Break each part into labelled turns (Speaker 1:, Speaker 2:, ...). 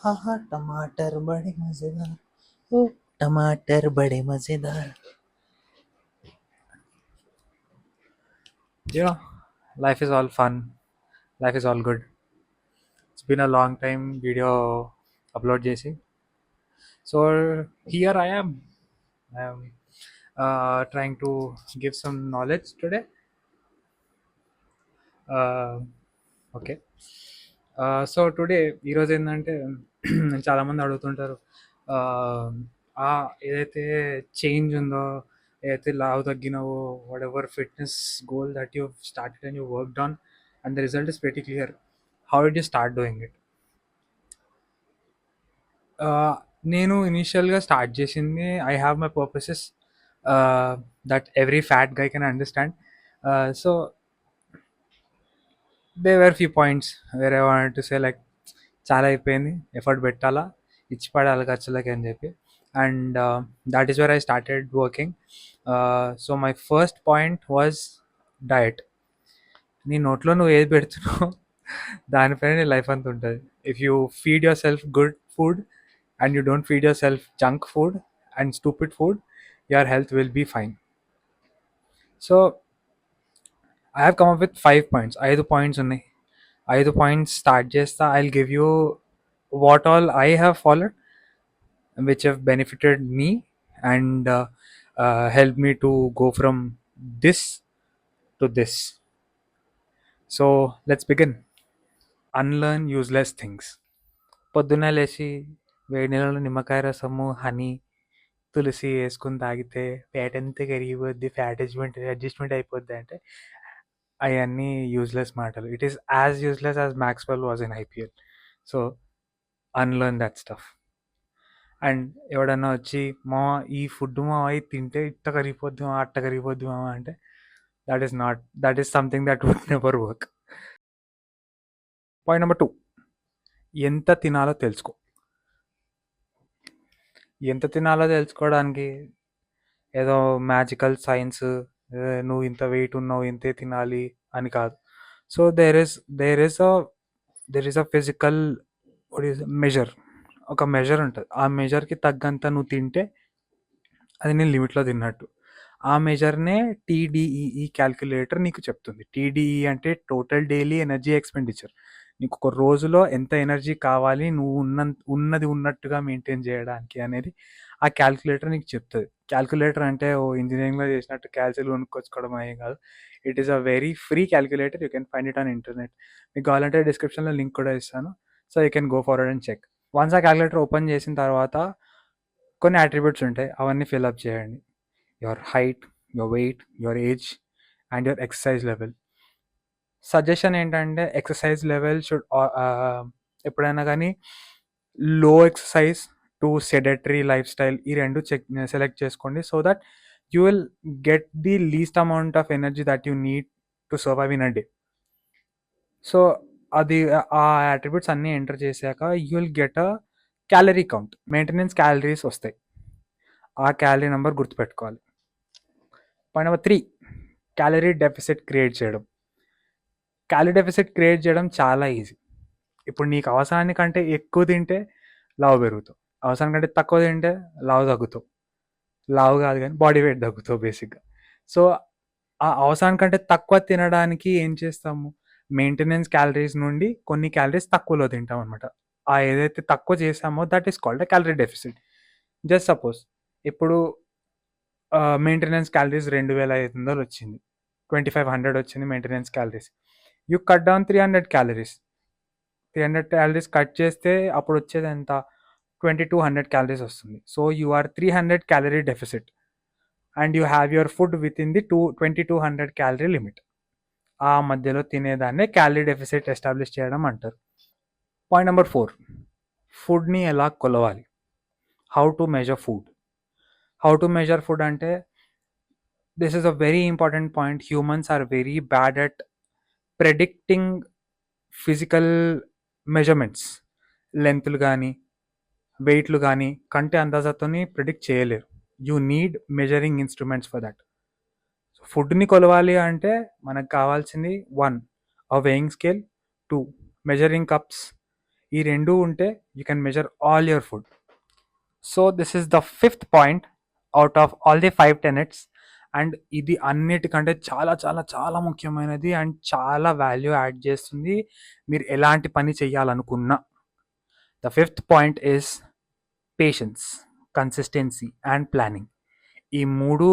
Speaker 1: हाँ हाँ टमाटर बड़े मजेदार। ओ टमाटर बड़े मजेदार। You know, life is all fun. Life is all good. It's been a long time video upload చేసి. So here I am. I am trying to give some knowledge today. Uh, okay. So today ఈరోజు ఏంటంటే చాలామంది అడుగుతుంటారు, ah, ఏదైతే change ఉందో, ఏదైతే లావు తగ్గినావో, whatever fitness goal that you started and you worked on and the result is very clear. How did you start doing it? నేను ఇనీషియల్‌గా స్టార్ట్ చేసింది, I have my purposes that every fat guy can understand. So there were few points where I wanted to say like చాలా అయిపోయింది, effort పెట్టాలా, ఇచ్చి పడాలి ఖర్చులకి అని చెప్పి. And that is where I started working. So my first point was diet. నీ నోట్లో నువ్వు ఏది పెడుతున్నావు దానిపైన నీ లైఫ్ అంతా ఉంటుంది. If you feed yourself good food and you don't feed yourself junk food and stupid food, your health will be fine. So I have come up with 5 points. 5 points ఉన్నాయి. 5 points start చేస్తా. I will give you what all I have followed which have benefited me and helped me to go from this to this. So let's begin. Unlearn useless things. పొద్దున్నే లేచి వేడి నీళ్ళలో నిమ్మకాయ రసము, honey, తులసి వేసుకుని తాగితే fat అంతా కరిగిపోద్ది, ఫ్యాట్ అడ్జస్ట్మెంట్ అయిపోద్ది అంటే అవన్నీ యూజ్లెస్ మాటలు. It is as useless as Maxwell was in IPL. So unlearn that stuff. And ఎవడన్నా వచ్చి మా ఈ ఫుడ్ మా ఇది తింటే ఇట్ట కరిగిపోద్ది మా, అట్ట కరిగిపోద్ది మామ అంటే that is something that would never work. Point number 2, ఎంత తినాలో తెలుసుకో. ఎంత తినాలో తెలుసుకోవడానికి ఏదో మ్యాజికల్ సైన్స్, నువ్వు ఇంత వెయిట్ ఉన్నావు ఇంతే తినాలి అని కాదు. So there is a physical measure. ఒక మెజర్ ఉంటుంది. ఆ మెజర్కి తగ్గంత నువ్వు తింటే అది నేను లిమిట్లో తిన్నట్టు. ఆ మెజర్నే టీడీఈఈ క్యాల్కులేటర్ నీకు చెప్తుంది. టీడీఈ అంటే టోటల్ డైలీ ఎనర్జీ ఎక్స్పెండిచర్. నీకు ఒక రోజులో ఎంత ఎనర్జీ కావాలి నువ్వు ఉన్నది ఉన్నట్టుగా మెయింటైన్ చేయడానికి అనేది ఆ క్యాల్కులేటర్ నీకు చెప్తుంది. క్యాల్కులేటర్ అంటే ఓ ఇంజనీరింగ్లో చేసినట్టు క్యాల్కులేటర్ కొనుక్కొచ్చుకోవడం అయ్యే కాదు. It is a very free calculator. You can find it on internet. మీకు కావాలంటే డిస్క్రిప్షన్లో లింక్ కూడా ఇస్తాను. So you can go forward and check. Once ఆ క్యాల్కులేటర్ ఓపెన్ చేసిన తర్వాత కొన్ని అట్రిబ్యూట్స్ ఉంటాయి, అవన్నీ ఫిల్అప్ చేయండి. Your height, your weight, your age and your exercise level. Suggestion ఏంటంటే ఎక్సర్సైజ్ లెవెల్ షుడ్ ఎప్పుడైనా కానీ low exercise to sedentary lifestyle, ఈ రెండు సెలెక్ట్ చేసుకోండి. So that you will get the least amount of energy that you need to survive in a day. So అది ఆ attributes అన్నీ enter చేశాక you will get a calorie count. Maintenance calories వస్తాయి. ఆ calorie number గుర్తుపెట్టుకోవాలి. Point number 3, calorie deficit create చేయడం. Calorie deficit create చేయడం చాలా ఈజీ. ఇప్పుడు నీకు అవసరానికంటే ఎక్కువ తింటే లావు పెరుగుతావు, అవసరానికంటే తక్కువ తింటే లావు తగ్గుతావు. లావు కాదు కానీ బాడీ వెయిట్ తగ్గుతావు బేసిక్గా. సో ఆ అవసరానికంటే తక్కువ తినడానికి ఏం చేస్తాము, మెయింటెనెన్స్ క్యాలరీస్ నుండి కొన్ని క్యాలరీస్ తక్కువలో తింటాం అనమాట. ఆ ఏదైతే తక్కువ చేసామో that is called a calorie deficit. Just suppose ఇప్పుడు మెయింటెనెన్స్ క్యాలరీస్ 2500 వచ్చింది, 2500 వచ్చింది maintenance calories. You cut down 300 calories. 300 calories cut చేస్తే అప్పుడు వచ్చేది ఎంత, 2200 క్యాలరీస్ వస్తుంది. So you are 300 calorie deficit and you have your food within the 2200 calorie limit. ఆ మధ్యలో తినేదాన్నే క్యాలరీ డెఫిసిట్ ఎస్టాబ్లిష్ చేయడం అంటారు. పాయింట్ నెంబర్ 4, ఫుడ్ని ఎలా కొలవాలి. How to measure food. How to measure food అంటే this is a very important point. Humans are very bad at predicting physical measurements. లెంత్లు కానీ వెయిట్లు కానీ కంటే అందాజతోని ప్రిడిక్ట్ చేయలేరు. You need measuring instruments for that. ఫుడ్ని కొలవాలి అంటే మనకు కావాల్సింది 1, a weighing scale, 2, measuring cups, ఈ 2 ఉంటే you can measure all your food. So this is the 5th point out of all the 5 tenets. And ఇది అన్నిటికంటే చాలా చాలా చాలా ముఖ్యమైనది అండ్ చాలా వాల్యూ యాడ్ చేస్తుంది మీరు ఎలాంటి పని చేయాలనుకున్నా. The 5th point is patience, consistency and planning. ఈ 3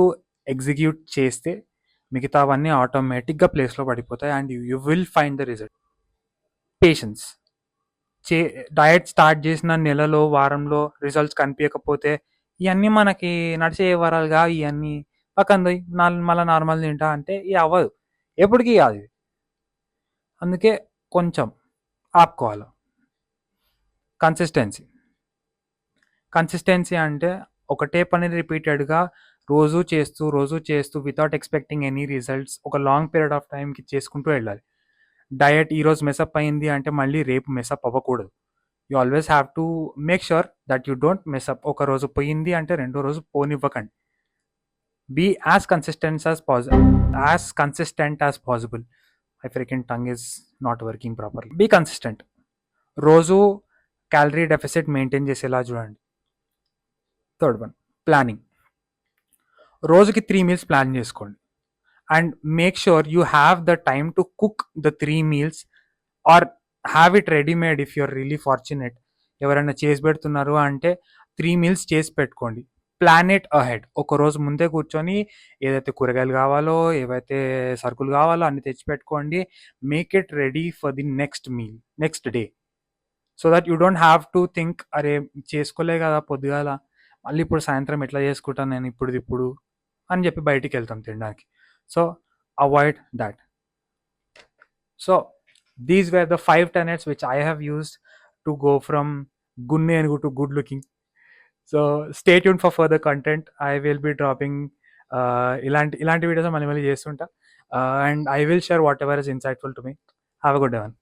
Speaker 1: ఎగ్జిక్యూట్ చేస్తే మిగతావన్నీ ఆటోమేటిక్గా ప్లేస్లో పడిపోతాయి and you will find the result. Patience. Diet start చేసిన నెలలో వారంలో రిజల్ట్స్ కనిపించకపోతే ఇవన్నీ మనకి నడిచే వరాలుగా ఇవన్నీ పక్కన మళ్ళీ నార్మల్ తింటా అంటే ఇవి అవ్వదు, ఎప్పటికీ కాదు. అందుకే కొంచెం ఆపుకోవాలి. కన్సిస్టెన్సీ అంటే ఒకటే పని రిపీటెడ్గా రోజు చేస్తూ వితౌట్ ఎక్స్పెక్టింగ్ ఎనీ రిజల్ట్స్ ఒక లాంగ్ పీరియడ్ ఆఫ్ టైంకి చేసుకుంటూ వెళ్ళాలి. డయట్ ఈరోజు మెసప్ అయింది అంటే మళ్ళీ రేపు మెసప్ అవ్వకూడదు. You always have to make sure that you don't mess up. ఒక రోజు పోయింది అంటే రెండో రోజు పోనివ్వకండి. Be as consistent as possible. My freaking tongue is not working properly. Be consistent. రోజు క్యాలరీ డెఫిసిట్ మెయింటైన్ చేసేలా చూడండి. Third one, planning. రోజుకి 3 మీల్స్ ప్లాన్ చేసుకోండి and make sure you have the time to cook the 3 meals or have it readymade if you're really fortunate. ఎవరైనా చేసి పెడుతున్నారు అంటే 3 meals చేసి పెట్టుకోండి. Plan it ahead. ఒక రోజు ముందే కూర్చొని ఏదైతే కూరగాయలు కావాలో, ఏవైతే సరుకులు కావాలో అన్ని తెచ్చి పెట్టుకోండి. Make it ready for the next day. So that you don't have to think అరే చేసుకోలే కదా పొద్దుగాల, మళ్ళీ ఇప్పుడు సాయంత్రం ఎట్లా చేసుకుంటాను నేను ఇప్పుడు అని చెప్పి బయటికి వెళ్తాం తినడానికి. So avoid that. So these were the 5 tenets which I have used to go from gunne and go to good looking. So stay tuned for further content. I will be dropping ilanti videos mali cheస్తుంటా and I will share whatever is insightful to me. Have a good day, man.